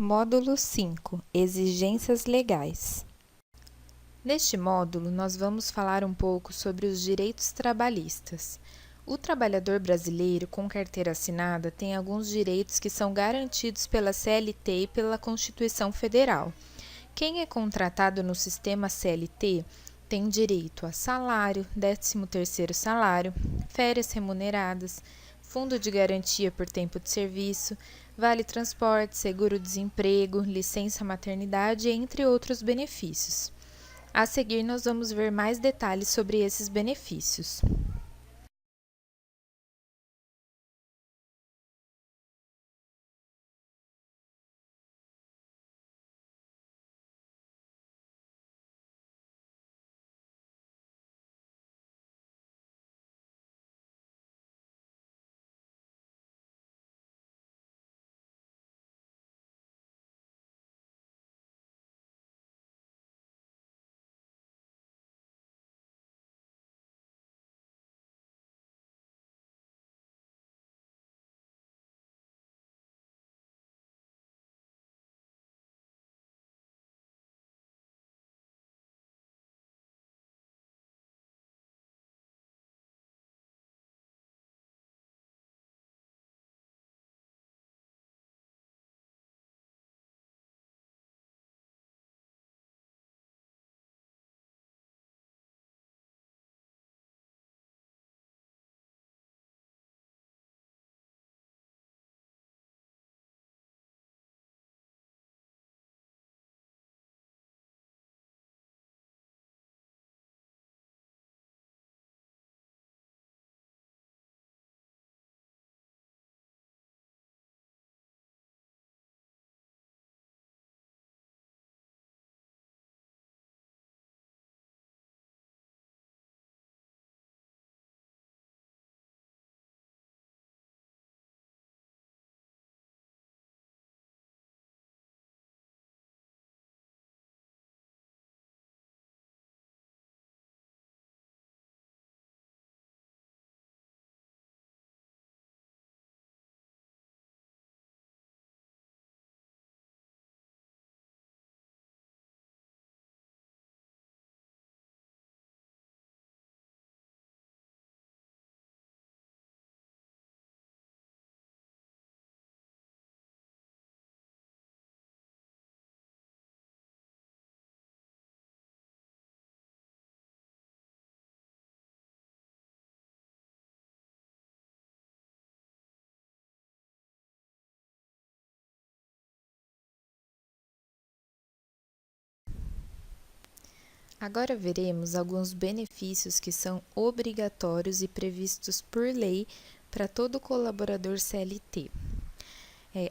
Módulo 5. Exigências legais. Neste módulo, nós vamos falar um pouco sobre os direitos trabalhistas. O trabalhador brasileiro com carteira assinada tem alguns direitos que são garantidos pela CLT e pela Constituição Federal. Quem é contratado no sistema CLT tem direito a salário, 13º salário, férias remuneradas, fundo de garantia por tempo de serviço, vale transporte, seguro-desemprego, licença maternidade, entre outros benefícios. A seguir, nós vamos ver mais detalhes sobre esses benefícios. Agora veremos alguns benefícios que são obrigatórios e previstos por lei para todo colaborador CLT.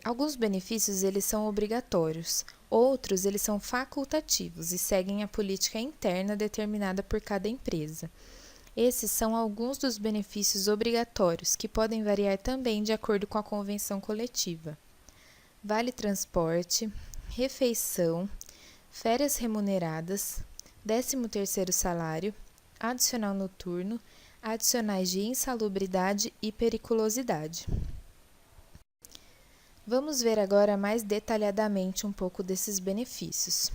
Alguns benefícios eles são obrigatórios, outros eles são facultativos e seguem a política interna determinada por cada empresa. Esses são alguns dos benefícios obrigatórios, que podem variar também de acordo com a convenção coletiva. Vale transporte, refeição, férias remuneradas, 13º salário, adicional noturno, adicionais de insalubridade e periculosidade. Vamos ver agora mais detalhadamente um pouco desses benefícios.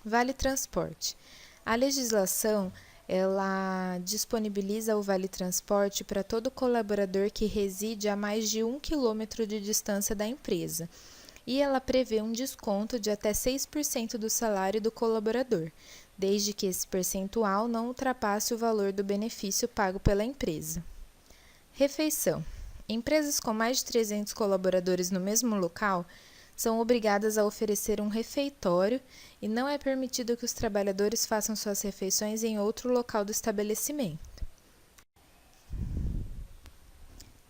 Vale transporte. A legislação ela disponibiliza o vale transporte para todo colaborador que reside a mais de 1 quilômetro de distância da empresa, e ela prevê um desconto de até 6% do salário do colaborador, desde que esse percentual não ultrapasse o valor do benefício pago pela empresa. Refeição. Empresas com mais de 300 colaboradores no mesmo local são obrigadas a oferecer um refeitório e não é permitido que os trabalhadores façam suas refeições em outro local do estabelecimento.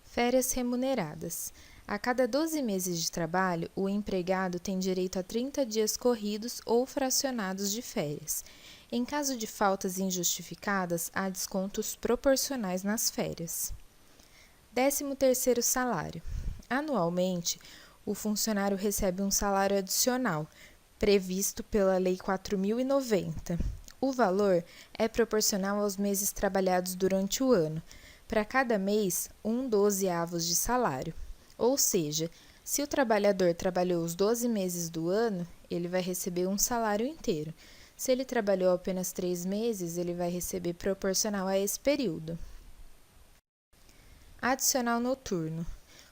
Férias remuneradas. A cada 12 meses de trabalho, o empregado tem direito a 30 dias corridos ou fracionados de férias. Em caso de faltas injustificadas, há descontos proporcionais nas férias. 13º salário. Anualmente, o funcionário recebe um salário adicional, previsto pela Lei 4.090. O valor é proporcional aos meses trabalhados durante o ano. Para cada mês, 1/12 de salário. Ou seja, Se o trabalhador trabalhou os 12 meses do ano, ele vai receber um salário inteiro. Se ele trabalhou apenas 3 meses, ele vai receber proporcional a esse período. Adicional noturno.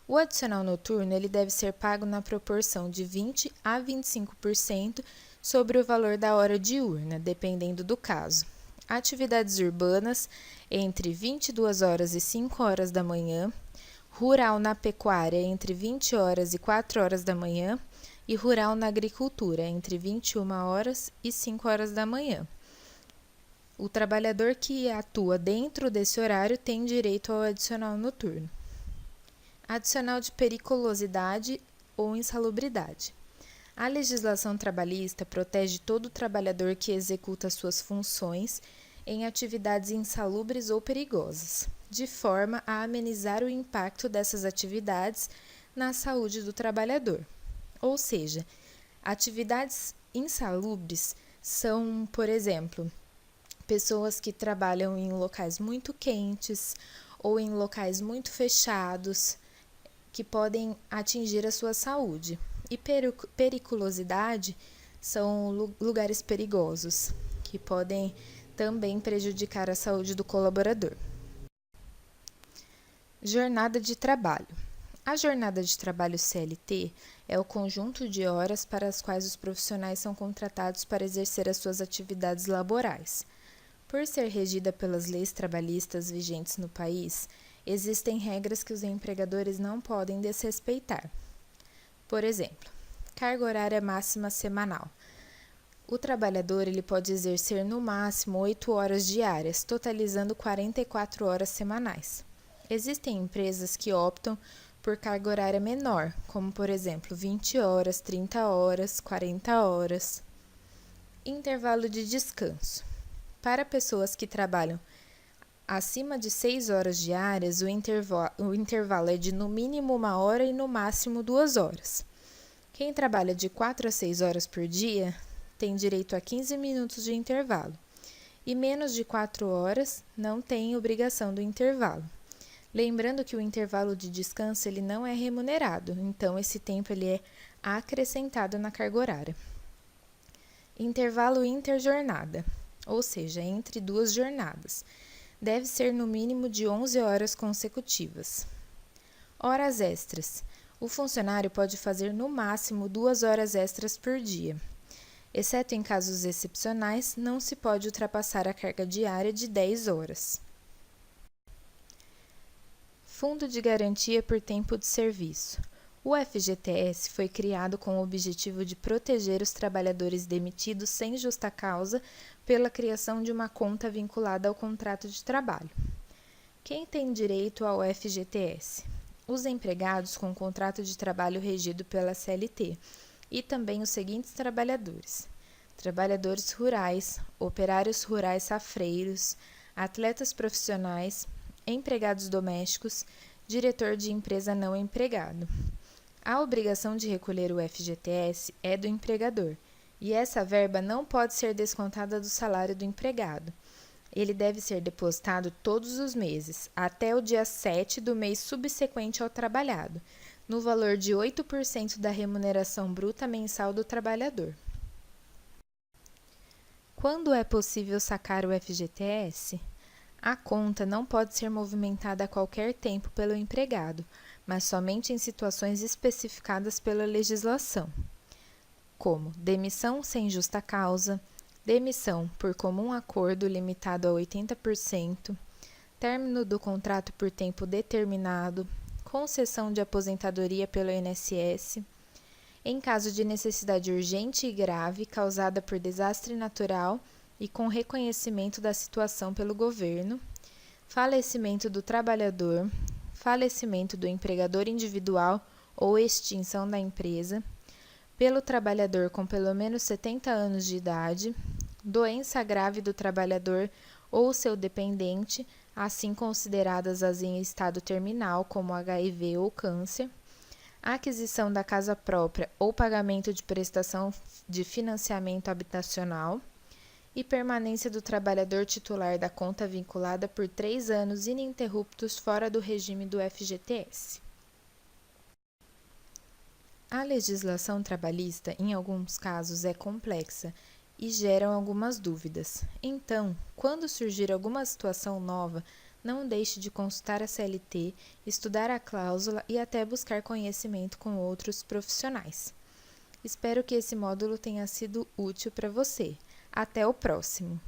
O adicional noturno ele deve ser pago na proporção de 20 a 25% sobre o valor da hora diurna, dependendo do caso. Atividades urbanas, entre 22 horas e 5 horas da manhã. Rural na pecuária, entre 20 horas e 4 horas da manhã. E rural na agricultura, entre 21 horas e 5 horas da manhã. O trabalhador que atua dentro desse horário tem direito ao adicional noturno. Adicional de periculosidade ou insalubridade. A legislação trabalhista protege todo trabalhador que executa suas funções em atividades insalubres ou perigosas, de forma a amenizar o impacto dessas atividades na saúde do trabalhador. Ou seja, atividades insalubres são, por exemplo, pessoas que trabalham em locais muito quentes ou em locais muito fechados, que podem atingir a sua saúde. E periculosidade são lugares perigosos, que podem também prejudicar a saúde do colaborador. Jornada de trabalho. A jornada de trabalho CLT é o conjunto de horas para as quais os profissionais são contratados para exercer as suas atividades laborais. Por ser regida pelas leis trabalhistas vigentes no país, existem regras que os empregadores não podem desrespeitar. Por exemplo, carga horária máxima semanal. O trabalhador ele pode exercer no máximo 8 horas diárias, totalizando 44 horas semanais. Existem empresas que optam por carga horária menor, como por exemplo 20 horas, 30 horas, 40 horas. Intervalo de descanso. Para pessoas que trabalham acima de 6 horas diárias, o intervalo é de no mínimo 1 hora e no máximo 2 horas. Quem trabalha de 4 a 6 horas por dia tem direito a 15 minutos de intervalo. E menos de 4 horas não tem obrigação do intervalo. Lembrando que o intervalo de descanso ele não é remunerado, então esse tempo ele é acrescentado na carga horária. Intervalo interjornada, ou seja, entre duas jornadas. Deve ser no mínimo de 11 horas consecutivas. Horas extras. O funcionário pode fazer no máximo 2 horas extras por dia. Exceto em casos excepcionais, não se pode ultrapassar a carga diária de 10 horas. Fundo de Garantia por Tempo de Serviço. O FGTS foi criado com o objetivo de proteger os trabalhadores demitidos sem justa causa pela criação de uma conta vinculada ao contrato de trabalho. Quem tem direito ao FGTS? Os empregados com contrato de trabalho regido pela CLT e também os seguintes trabalhadores: trabalhadores rurais, operários rurais safreiros, atletas profissionais, empregados domésticos, diretor de empresa não empregado. A obrigação de recolher o FGTS é do empregador, e essa verba não pode ser descontada do salário do empregado. Ele deve ser depositado todos os meses, até o dia 7 do mês subsequente ao trabalhado, no valor de 8% da remuneração bruta mensal do trabalhador. Quando é possível sacar o FGTS? A conta não pode ser movimentada a qualquer tempo pelo empregado, mas somente em situações especificadas pela legislação, como demissão sem justa causa, demissão por comum acordo limitado a 80%, término do contrato por tempo determinado, concessão de aposentadoria pelo INSS, em caso de necessidade urgente e grave causada por desastre natural e com reconhecimento da situação pelo governo, falecimento do trabalhador, falecimento do empregador individual ou extinção da empresa, pelo trabalhador com pelo menos 70 anos de idade, doença grave do trabalhador ou seu dependente, assim consideradas as em estado terminal, como HIV ou câncer, aquisição da casa própria ou pagamento de prestação de financiamento habitacional, e permanência do trabalhador titular da conta vinculada por 3 anos ininterruptos fora do regime do FGTS. A legislação trabalhista, em alguns casos, é complexa e geram algumas dúvidas. Então, quando surgir alguma situação nova, não deixe de consultar a CLT, estudar a cláusula e até buscar conhecimento com outros profissionais. Espero que esse módulo tenha sido útil para você. Até o próximo!